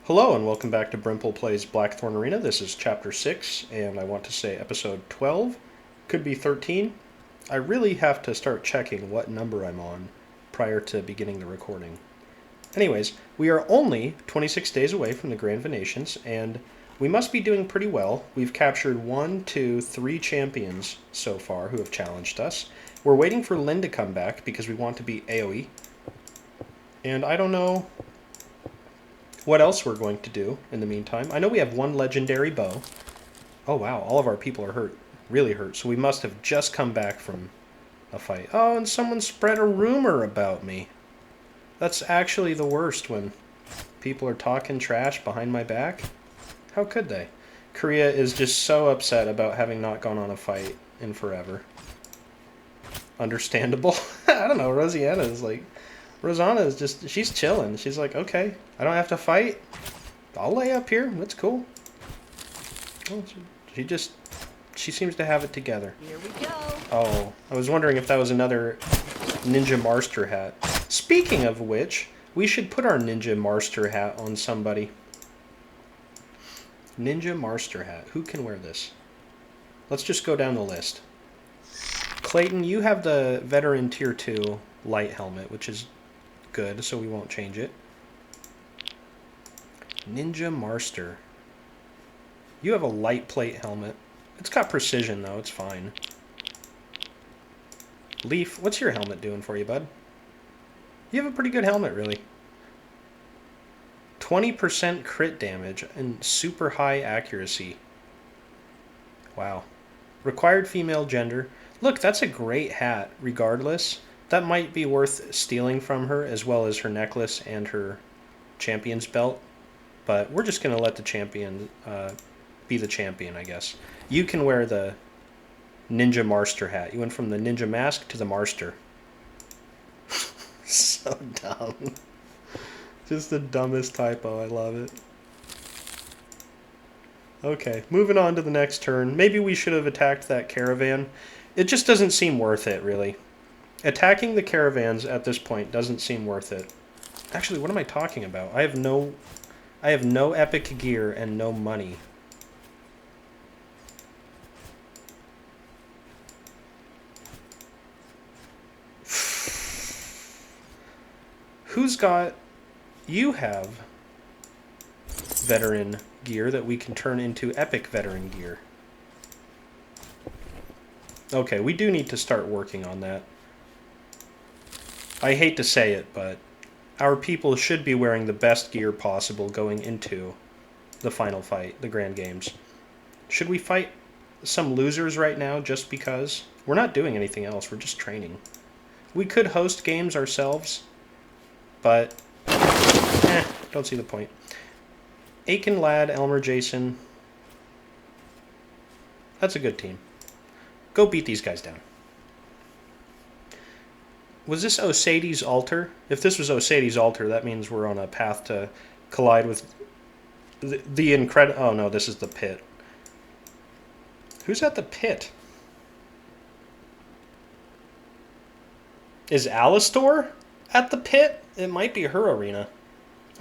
Hello and welcome back to Brimple Plays Blackthorn Arena. This is Chapter 6, and I want to say Episode 12. Could be 13. I really have to start checking what number I'm on prior to beginning the recording. Anyways, we are only 26 days away from the Grand Venations, and we must be doing pretty well. We've captured 3 champions so far who have challenged us. We're waiting for Lynn to come back because we want to beat AoE. And I don't know what else we're going to do in the meantime. I know we have one legendary bow. Oh wow, all of our people are hurt. Really hurt. So we must have just come back from a fight. Oh, and someone spread a rumor about me. That's actually the worst when people are talking trash behind my back. How could they? Korea is just so upset about having not gone on a fight in forever. Understandable. I don't know, Rosanna is just, she's chilling. She's like, okay, I don't have to fight. I'll lay up here. That's cool. Oh, she seems to have it together. Here we go. Oh, I was wondering if that was another Ninja Marster hat. Speaking of which, we should put our Ninja Marster hat on somebody. Ninja Marster hat. Who can wear this? Let's just go down the list. Clayton, you have the Veteran Tier 2 light helmet, which is good, so we won't change it. Ninja Marster. You have a light plate helmet. It's got precision, though. It's fine. Leaf, what's your helmet doing for you, bud? You have a pretty good helmet, really. 20% crit damage and super high accuracy. Wow. Required female gender. Look, that's a great hat, regardless. That might be worth stealing from her, as well as her necklace and her champion's belt. But we're just going to let the champion be the champion, I guess. You can wear the Ninja Marster hat. You went from the Ninja Mask to the Marster. So dumb. Just the dumbest typo. I love it. Okay, moving on to the next turn. Maybe we should have attacked that caravan. It just doesn't seem worth it, really. Attacking the caravans at this point doesn't seem worth it. Actually, what am I talking about? I have no epic gear and no money. Who's got... You have veteran gear that we can turn into epic veteran gear. Okay, we do need to start working on that. I hate to say it, but our people should be wearing the best gear possible going into the final fight, the Grand Games. Should we fight some losers right now just because? We're not doing anything else, we're just training. We could host games ourselves, but don't see the point. Aiken, Ladd, Elmer, Jason. That's a good team. Go beat these guys down. Was this Osadie's altar? If this was Osadie's altar, that means we're on a path to collide with the incredible... Oh no, this is the pit. Who's at the pit? Is Alistor at the pit? It might be her arena.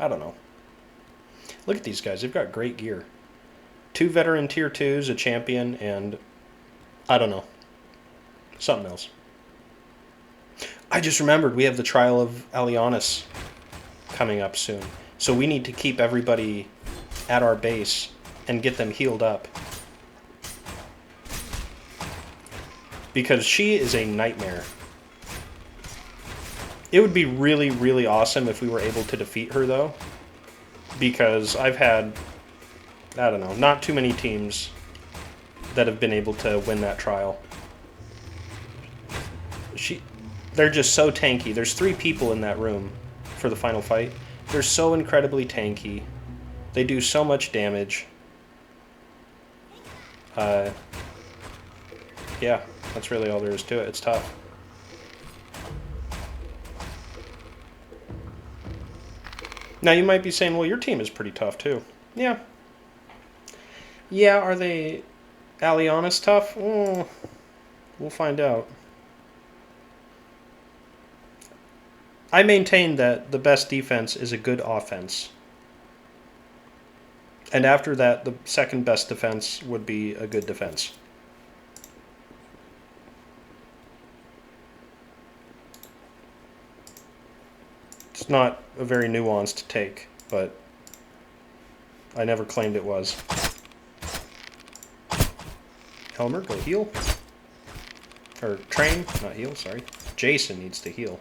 I don't know. Look at these guys. They've got great gear. 2 veteran tier 2s, a champion, and... I don't know. Something else. I just remembered we have the Trial of Alyanas coming up soon. So we need to keep everybody at our base and get them healed up. Because she is a nightmare. It would be really, really awesome if we were able to defeat her, though. Because I've had, I don't know, not too many teams that have been able to win that trial. They're just so tanky. There's 3 people in that room for the final fight. They're so incredibly tanky. They do so much damage. Yeah, that's really all there is to it. It's tough. Now you might be saying, well, your team is pretty tough too. Yeah. Yeah, are they Alyanas tough? Oh, we'll find out. I maintain that the best defense is a good offense. And after that, the second best defense would be a good defense. It's not a very nuanced take, but I never claimed it was. Helmer, go heal. Or train, not heal, sorry. Jason needs to heal.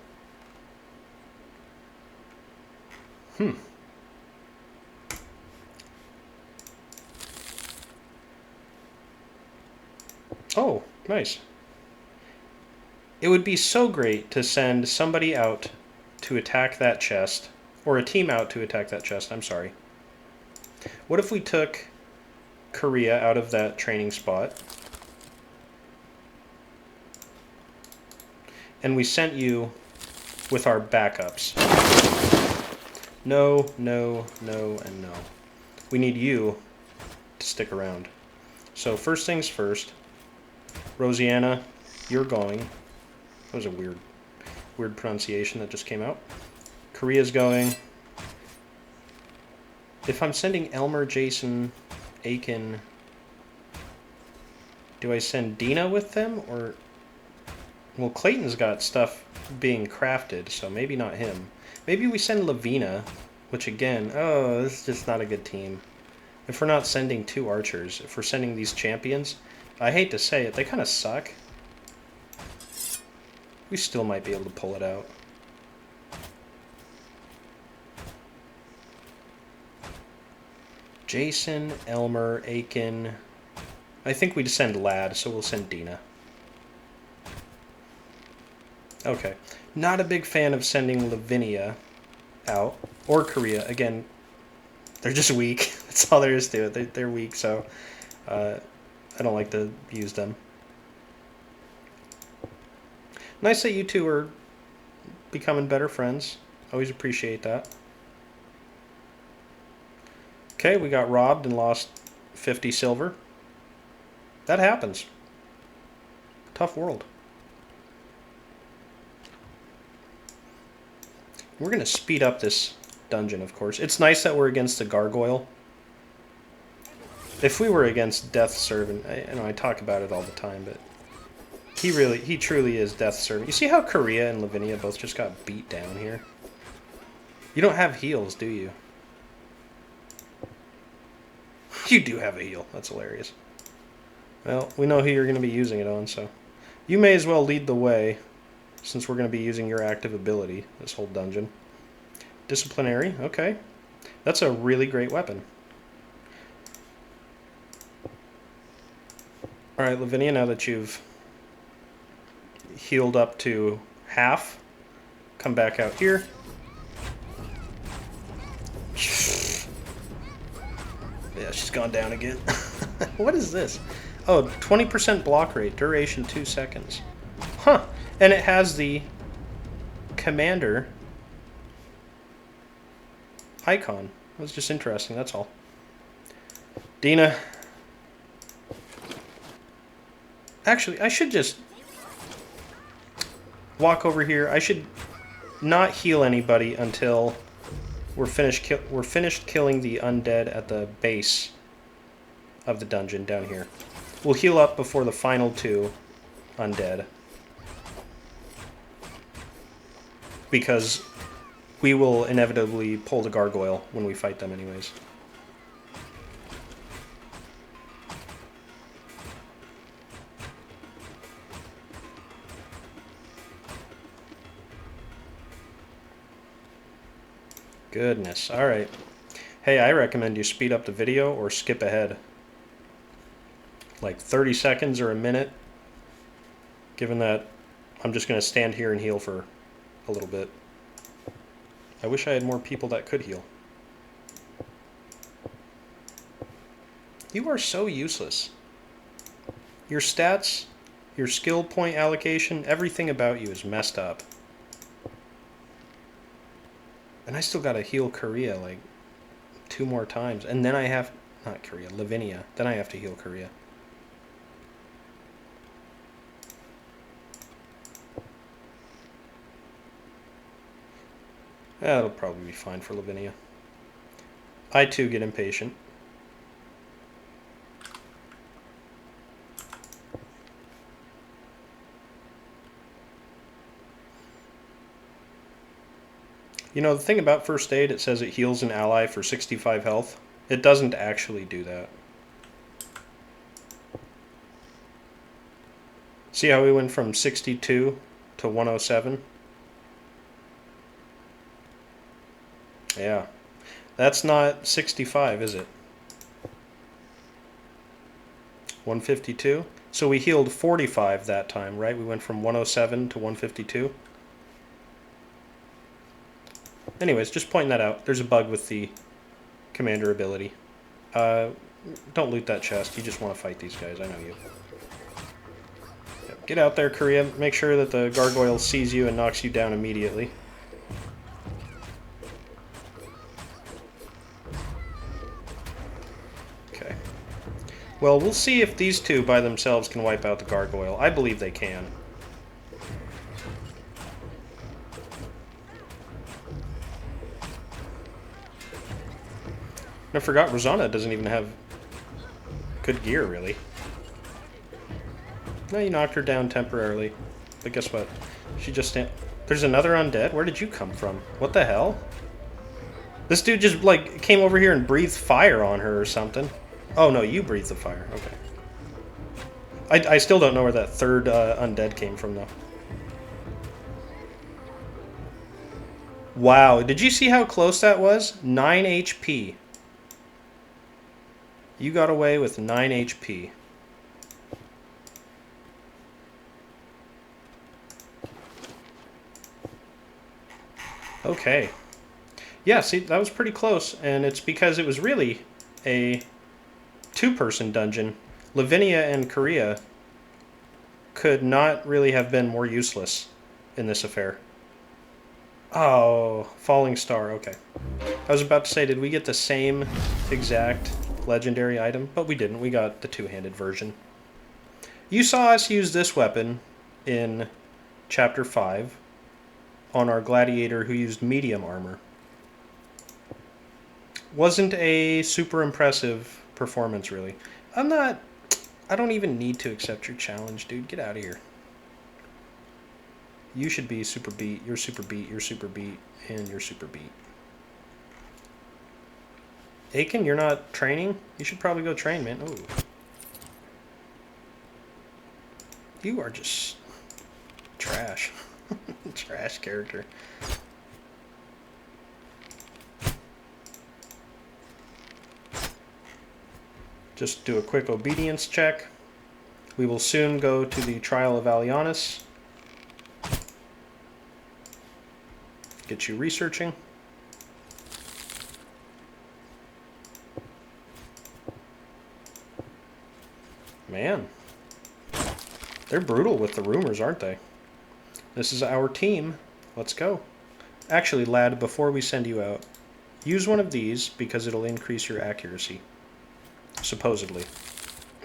Oh, nice. It would be so great to send somebody out to attack that chest, or a team out to attack that chest, I'm sorry. What if we took Korea out of that training spot, and we sent you with our backups? No, no, no, and no. We need you to stick around. So first things first, Rosianna, you're going. That was a weird pronunciation that just came out. Korea's going. If I'm sending Elmer, Jason, Aiken, do I send Dina with them, or... Well, Clayton's got stuff being crafted, so maybe not him. Maybe we send Lavina, which again, oh, this is just not a good team. If we're not sending 2 archers, if we're sending these champions, I hate to say it, they kind of suck. We still might be able to pull it out. Jason, Elmer, Aiken. I think we'd send Lad, so we'll send Dina. Okay. Not a big fan of sending Lavinia out. Or Korea. Again, they're just weak. That's all there is to it. They're weak, so I don't like to use them. Nice that you two are becoming better friends. Always appreciate that. Okay, we got robbed and lost 50 silver. That happens. Tough world. We're going to speed up this dungeon, of course. It's nice that we're against the gargoyle. If we were against Death's Servant, I talk about it all the time, but he truly is Death's Servant. You see how Korea and Lavinia both just got beat down here? You don't have heals, do you? You do have a heal. That's hilarious. Well, we know who you're going to be using it on, so... You may as well lead the way, since we're going to be using your active ability this whole dungeon. Disciplinary, okay. That's a really great weapon. Alright, Lavinia, now that you've healed up to half, come back out here. Yeah, she's gone down again. What is this? Oh, 20% block rate, duration 2 seconds. Huh, and it has the commander icon. That was just interesting, that's all. Dina. Actually, I should just walk over here. I should not heal anybody until we're finished killing the undead at the base of the dungeon down here. We'll heal up before the final 2 undead. Because we will inevitably pull the gargoyle when we fight them anyways. Goodness, alright. Hey, I recommend you speed up the video or skip ahead. Like 30 seconds or a minute. Given that I'm just going to stand here and heal for a little bit. I wish I had more people that could heal. You are so useless. Your stats, your skill point allocation, everything about you is messed up. And I still gotta heal Korea like 2 more times. And then I have... Not Korea, Lavinia. Then I have to heal Korea. That'll probably be fine for Lavinia. I too get impatient. You know, the thing about first aid, it says it heals an ally for 65 health. It doesn't actually do that. See how we went from 62 to 107? Yeah. That's not 65, is it? 152? So we healed 45 that time, right? We went from 107 to 152. Anyways, just pointing that out. There's a bug with the commander ability. Don't loot that chest. You just want to fight these guys. I know you. Get out there, Korea. Make sure that the gargoyle sees you and knocks you down immediately. Okay. Well, we'll see if these two by themselves can wipe out the gargoyle. I believe they can. I forgot Rosanna doesn't even have good gear, really. No, you knocked her down temporarily. But guess what? She just There's another undead? Where did you come from? What the hell? This dude just, like, came over here and breathed fire on her or something. Oh, no, you breathed the fire. Okay. I still don't know where that third undead came from, though. Wow, did you see how close that was? 9 HP. You got away with 9 HP. Okay. Yeah, see, that was pretty close, and it's because it was really a two-person dungeon. Lavinia and Korea could not really have been more useless in this affair. Oh, falling star, okay. I was about to say, did we get the same exact legendary item? But we didn't, we got the two-handed version. You saw us use this weapon in Chapter 5 on our gladiator who used medium armor. Wasn't a super impressive performance, really. I don't even need to accept your challenge, dude. Get out of here. You should be super beat, you're super beat, you're super beat, and you're super beat. Aiken, you're not training? You should probably go train, man. Ooh. You are just trash. Trash character. Just do a quick obedience check. We will soon go to the Trial of Alyanas. Get you researching. Man. They're brutal with the rumors, aren't they? This is our team. Let's go. Actually, lad, before we send you out, use one of these because it'll increase your accuracy. Supposedly.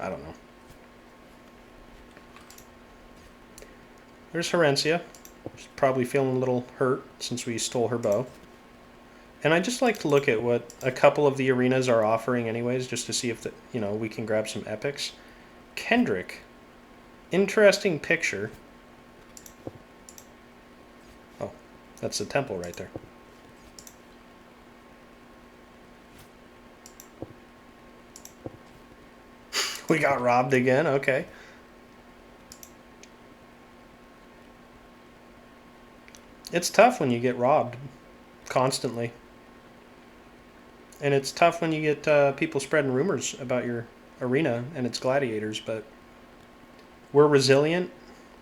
I don't know. There's Herencia. She's probably feeling a little hurt since we stole her bow. And I just like to look at what a couple of the arenas are offering anyways, just to see if we can grab some epics. Kendrick. Interesting picture. Oh, that's the temple right there. We got robbed again, okay. It's tough when you get robbed constantly. And it's tough when you get people spreading rumors about your arena and its gladiators, but we're resilient.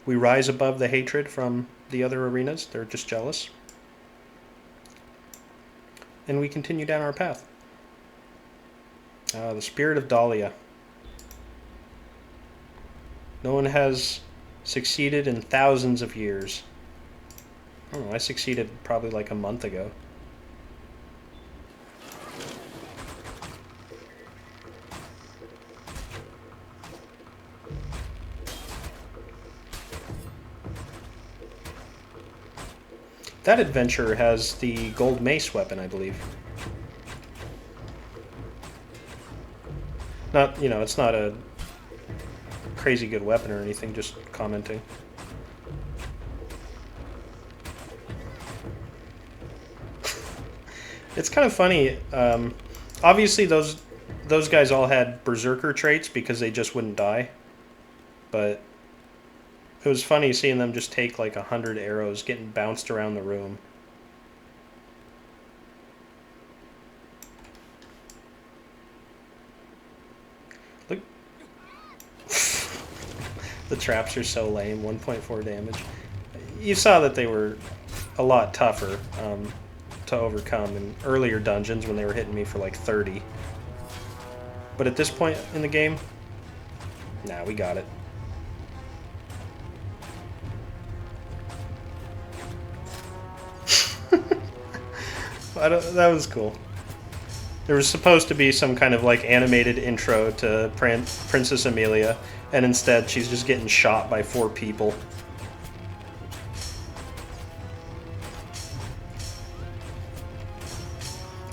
We rise above the hatred from the other arenas. They're just jealous. And we continue down our path. The Spirit of Dahlia. No one has succeeded in thousands of years. I don't know, I succeeded probably like a month ago. That adventure has the gold mace weapon, I believe. Not, it's not a crazy good weapon or anything, just commenting. It's kind of funny. Obviously, those guys all had berserker traits because they just wouldn't die. But it was funny seeing them just take like 100 arrows getting bounced around the room. Look. The traps are so lame, 1.4 damage. You saw that they were a lot tougher to overcome in earlier dungeons when they were hitting me for like 30. But at this point in the game, nah, we got it. That was cool. There was supposed to be some kind of like animated intro to Princess Amelia, and instead she's just getting shot by 4 people.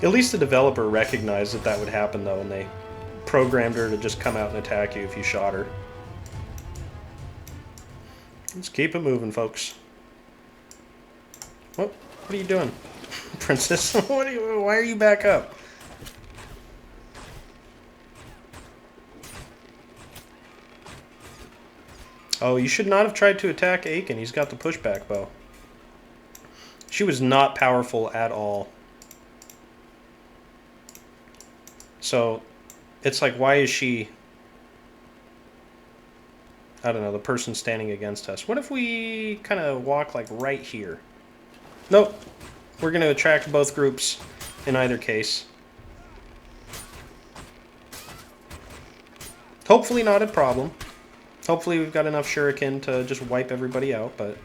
At least the developer recognized that that would happen though, and they programmed her to just come out and attack you if you shot her. Let's keep it moving, folks. What are you doing, Princess? Why are you back up? Oh, you should not have tried to attack Aiken. He's got the pushback bow. She was not powerful at all. So, it's like, why is she... I don't know, the person standing against us. What if we kind of walk like right here? Nope. We're going to attract both groups in either case. Hopefully not a problem. Hopefully we've got enough shuriken to just wipe everybody out, but...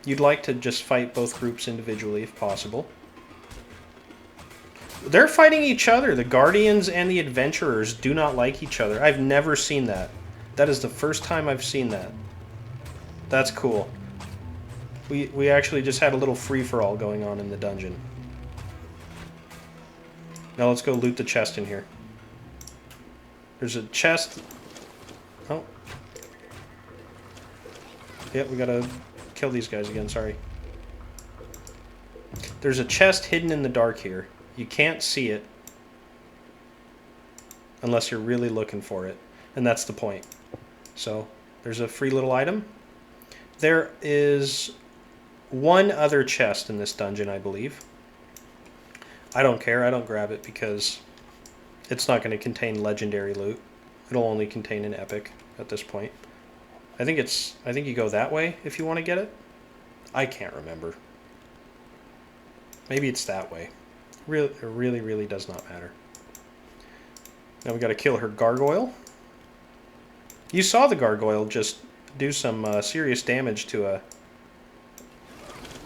You'd like to just fight both groups individually if possible. They're fighting each other. The Guardians and the Adventurers do not like each other. I've never seen that. That is the first time I've seen that. That's cool. We actually just had a little free-for-all going on in the dungeon. Now let's go loot the chest in here. There's a chest... Oh. Yep, we gotta kill these guys again, sorry. There's a chest hidden in the dark here. You can't see it unless you're really looking for it. And that's the point. So, there's a free little item. There is one other chest in this dungeon, I believe. I don't care, I don't grab it because it's not going to contain legendary loot. It'll only contain an epic at this point. I think you go that way if you want to get it. I can't remember. Maybe it's that way. It really does not matter. Now we got to kill her gargoyle. You saw the gargoyle just do some serious damage to a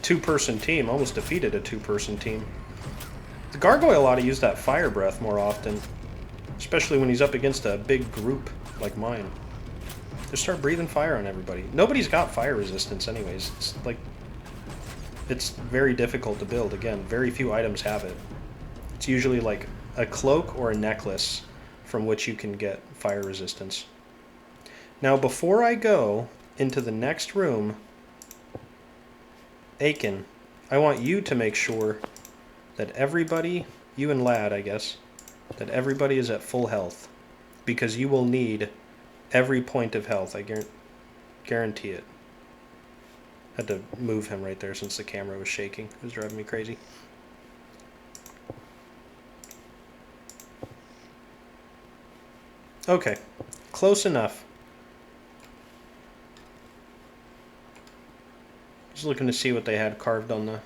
2-person team. Almost defeated a 2-person team. The gargoyle ought to use that fire breath more often, especially when he's up against a big group like mine. Just start breathing fire on everybody. Nobody's got fire resistance anyways. It's like, it's very difficult to build. Again, very few items have it. It's usually like a cloak or a necklace from which you can get fire resistance. Now, before I go into the next room, Aiken, I want you to make sure that everybody, you and Lad, I guess, that everybody is at full health. Because you will need every point of health. I guarantee it. Had to move him right there since the camera was shaking. It was driving me crazy. Okay, close enough. Just looking to see what they had carved on the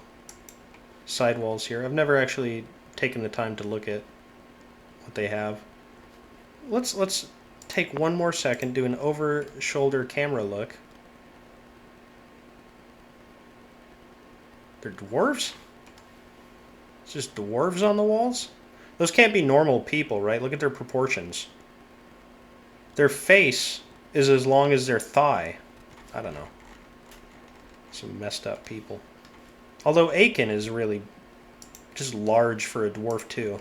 side walls here. I've never actually taken the time to look at what they have. Let's take one more second, do an over-shoulder camera look. They're dwarves? It's just dwarves on the walls? Those can't be normal people, right? Look at their proportions. Their face is as long as their thigh. I don't know. Some messed up people. Although Aiken is really just large for a dwarf too.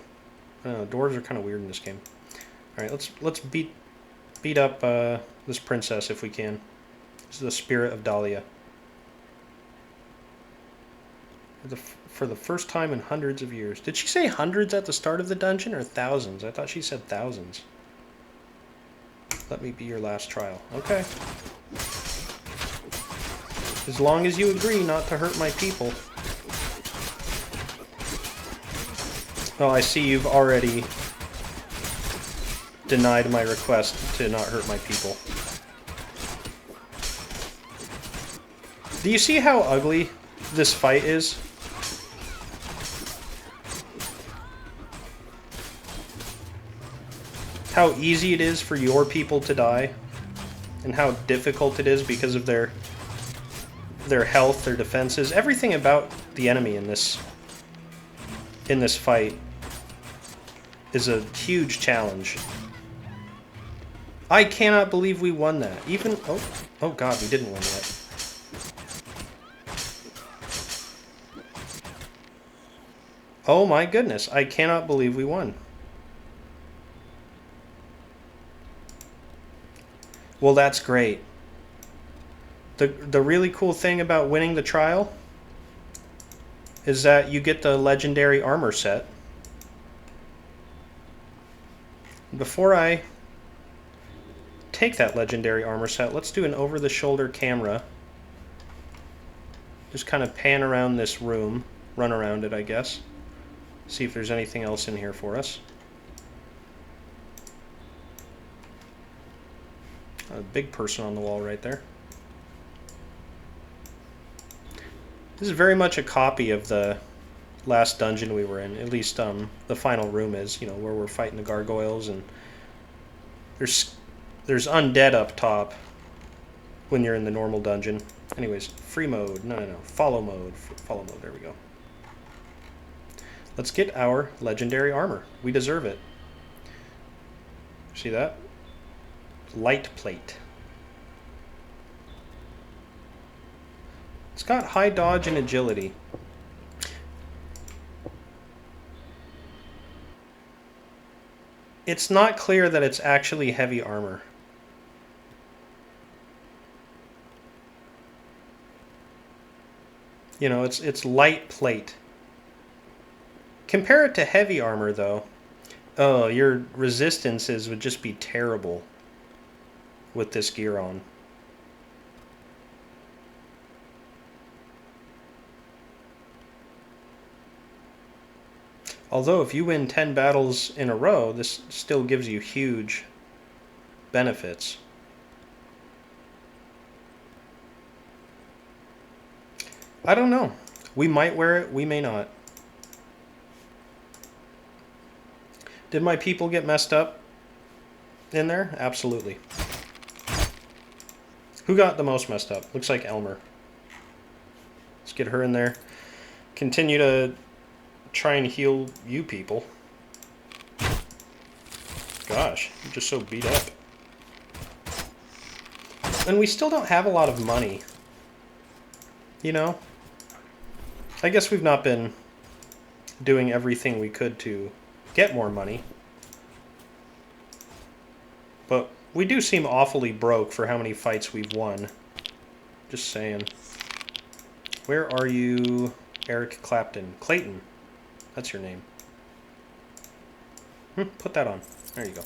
I don't know, dwarves are kind of weird in this game. Alright, let's beat up this princess if we can. This is the spirit of Dahlia. The for the first time in hundreds of years. Did she say hundreds at the start of the dungeon or thousands? I thought she said thousands. Let me be your last trial. Okay. As long as you agree not to hurt my people. Oh, I see you've already denied my request to not hurt my people. Do you see how ugly this fight is? How easy it is for your people to die, and how difficult it is because of their health, their defenses, everything about the enemy in this fight is a huge challenge. I cannot believe we won that. Even oh god, we didn't win yet. Oh my goodness, I cannot believe we won. Well, that's great. The really cool thing about winning the trial is that you get the legendary armor set. Before I take that legendary armor set, let's do an over-the-shoulder camera. Just kind of pan around this room, run around it, I guess. See if there's anything else in here for us. A big person on the wall right there. This is very much a copy of the last dungeon we were in. At least the final room is, you know, where we're fighting the gargoyles, and there's undead up top when you're in the normal dungeon. Anyways, free mode. No. Follow mode. Follow mode. There we go. Let's get our legendary armor. We deserve it. See that? Light plate. It's got high dodge and agility. It's not clear that it's actually heavy armor. You know, it's light plate. Compare it to heavy armor, though. Oh, your resistances would just be terrible with this gear on. Although if you win 10 battles in a row, this still gives you huge benefits. I don't know. We might wear it, we may not. Did my people get messed up in there? Absolutely. Who got the most messed up? Looks like Elmer. Let's get her in there. Continue to try and heal you people. Gosh, you're just so beat up. And we still don't have a lot of money. You know? I guess we've not been doing everything we could to get more money. But we do seem awfully broke for how many fights we've won. Just saying. Where are you, Eric Clapton? Clayton. That's your name. Put that on. There you go.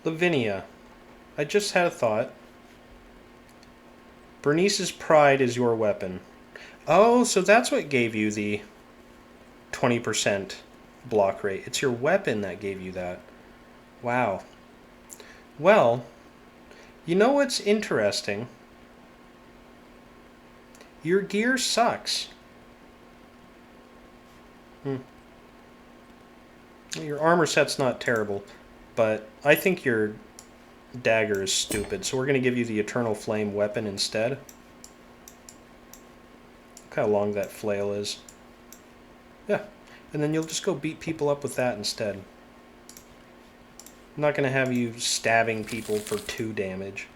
Lavinia. I just had a thought. Bernice's pride is your weapon. Oh, so that's what gave you the 20% block rate. It's your weapon that gave you that. Wow. Well, you know what's interesting? Your gear sucks. Your armor set's not terrible, but I think your dagger is stupid, so we're going to give you the Eternal Flame weapon instead. Look how long that flail is. Yeah, and then you'll just go beat people up with that instead. I'm not going to have you stabbing people for 2 damage.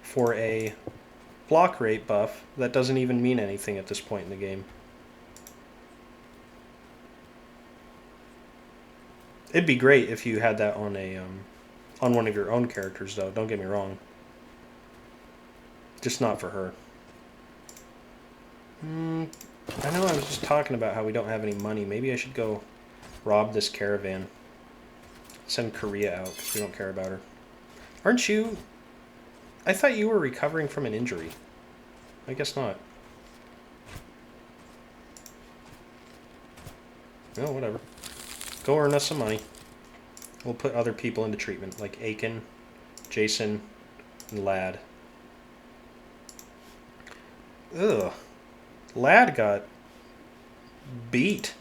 For a block rate buff that doesn't even mean anything at this point in the game. It'd be great if you had that on a On one of your own characters, though. Don't get me wrong. Just not for her. I know I was just talking about how we don't have any money. Maybe I should go rob this caravan. Send Korea out, because we don't care about her. Aren't you... I thought you were recovering from an injury. I guess not. Oh, whatever. Go earn us some money. We'll put other people into treatment, like Aiken, Jason, and Lad. Ugh. Lad got beat.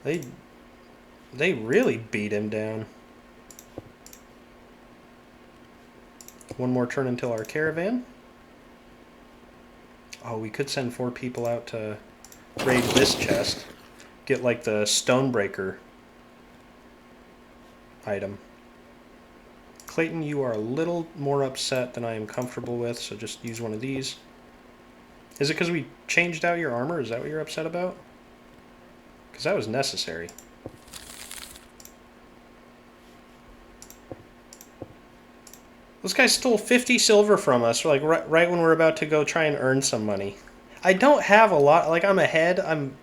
They really beat him down. One more turn until our caravan. Oh, we could send 4 people out to raid this chest. Get like the Stonebreaker item. Clayton, you are a little more upset than I am comfortable with, so just use one of these. Is it because we changed out your armor? Is that what you're upset about? Because that was necessary. This guy stole 50 silver from us, like right when we're about to go try and earn some money. I don't have a lot. Like, I'm ahead. I'm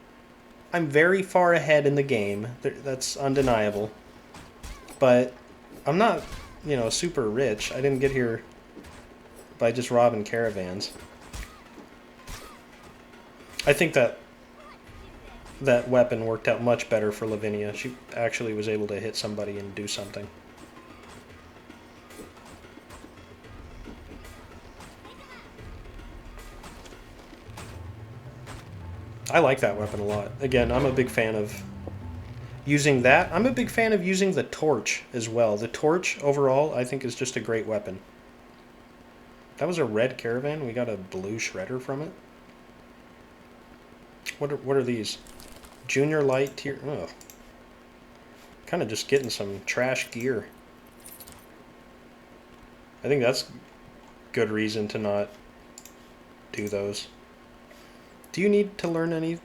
very far ahead in the game. That's undeniable. But I'm not, you know, super rich. I didn't get here by just robbing caravans. I think that weapon worked out much better for Lavinia. She actually was able to hit somebody and do something. I like that weapon a lot. Again, I'm a big fan of using that. I'm a big fan of using the torch as well. The torch, overall, I think is just a great weapon. That was a red caravan. We got a blue shredder from it. What are these? Junior light tier. Oh, kind of just getting some trash gear. I think that's good reason to not do those. Do you need to learn any?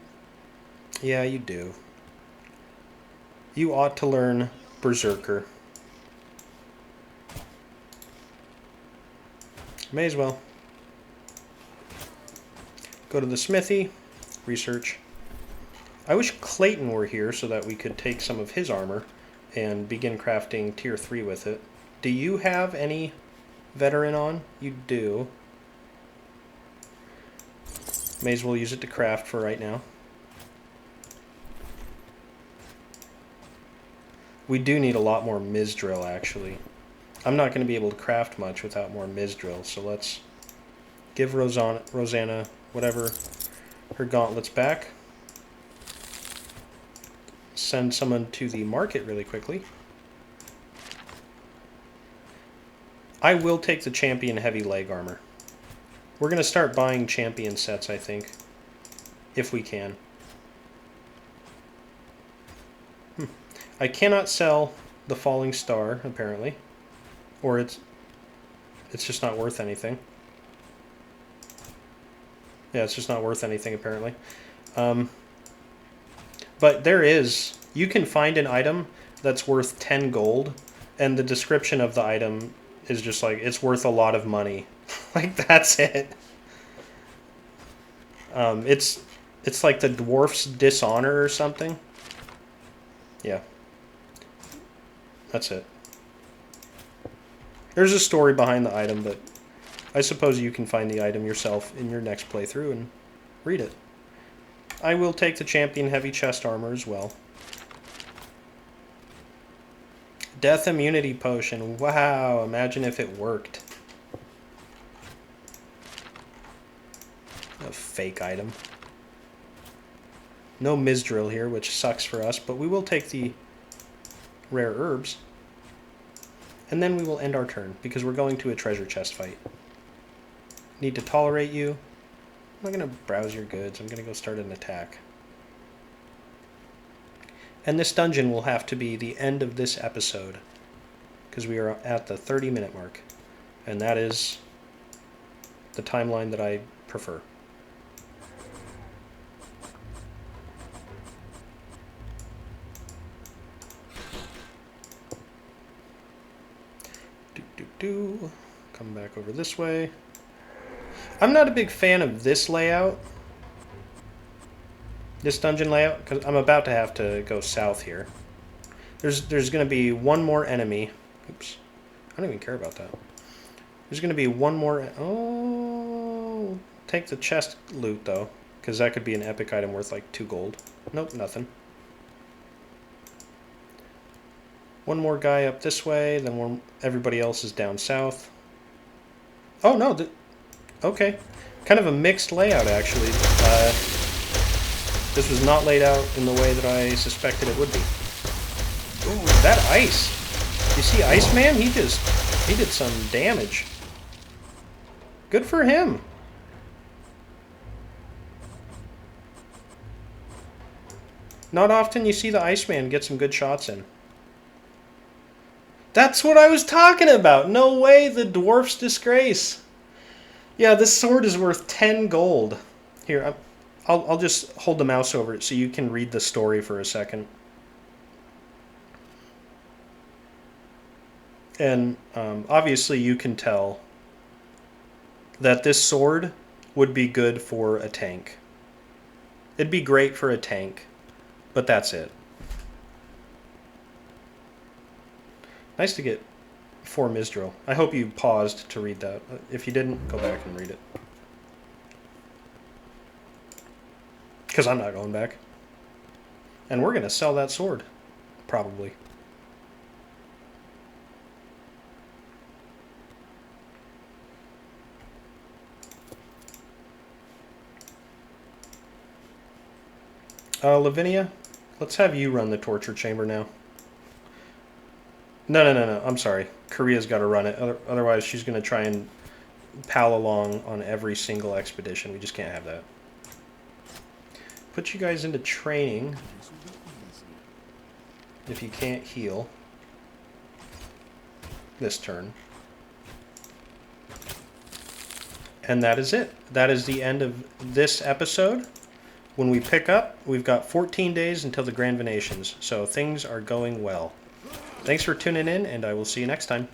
Yeah, you do. You ought to learn Berserker. May as well. Go to the smithy. Research. I wish Clayton were here so that we could take some of his armor and begin crafting tier 3 with it. Do you have any veteran on? You do. May as well use it to craft for right now. We do need a lot more Mizdrill, actually. I'm not going to be able to craft much without more Mizdrill, so let's give Rosanna whatever her gauntlets back. Send someone to the market really quickly. I will take the champion heavy leg armor. We're going to start buying champion sets, I think, if we can. I cannot sell the falling star, apparently, or it's just not worth anything. Yeah, it's just not worth anything, apparently. But there is... You can find an item that's worth 10 gold, and the description of the item is just like, it's worth a lot of money. Like, that's it. It's like the dwarf's dishonor or something. Yeah. That's it. There's a story behind the item, but I suppose you can find the item yourself in your next playthrough and read it. I will take the champion heavy chest armor as well. Death immunity potion. Wow, imagine if it worked. A fake item. No Mizdrill here, which sucks for us, but we will take the rare herbs. And then we will end our turn, because we're going to a treasure chest fight. Need to tolerate you. I'm not going to browse your goods. I'm going to go start an attack. And this dungeon will have to be the end of this episode, because we are at the 30-minute mark. And that is the timeline that I prefer. come back over this way. I'm not a big fan of this layout. This dungeon layout, because I'm about to have to go south here. There's going to be one more enemy. Oops. I don't even care about that. There's going to be one more... Oh... Take the chest loot, though, because that could be an epic item worth like 2 gold. Nope, nothing. One more guy up this way, then everybody else is down south. Oh, no. Okay. Kind of a mixed layout, actually. This was not laid out in the way that I suspected it would be. Ooh, that ice. You see Iceman? He did some damage. Good for him. Not often you see the Iceman get some good shots in. That's what I was talking about. No way, the Dwarf's Disgrace. Yeah, this sword is worth 10 gold. Here, I'll just hold the mouse over it so you can read the story for a second. And obviously you can tell that this sword would be good for a tank. It'd be great for a tank, but that's it. Nice to get 4 Misdrill. I hope you paused to read that. If you didn't, go back and read it. Because I'm not going back. And we're going to sell that sword. Probably. Lavinia, let's have you run the torture chamber now. No. I'm sorry. Korea's got to run it. Otherwise, she's going to try and pal along on every single expedition. We just can't have that. Put you guys into training if you can't heal this turn. And that is it. That is the end of this episode. When we pick up, we've got 14 days until the Grand Venations, so things are going well. Thanks for tuning in, and I will see you next time.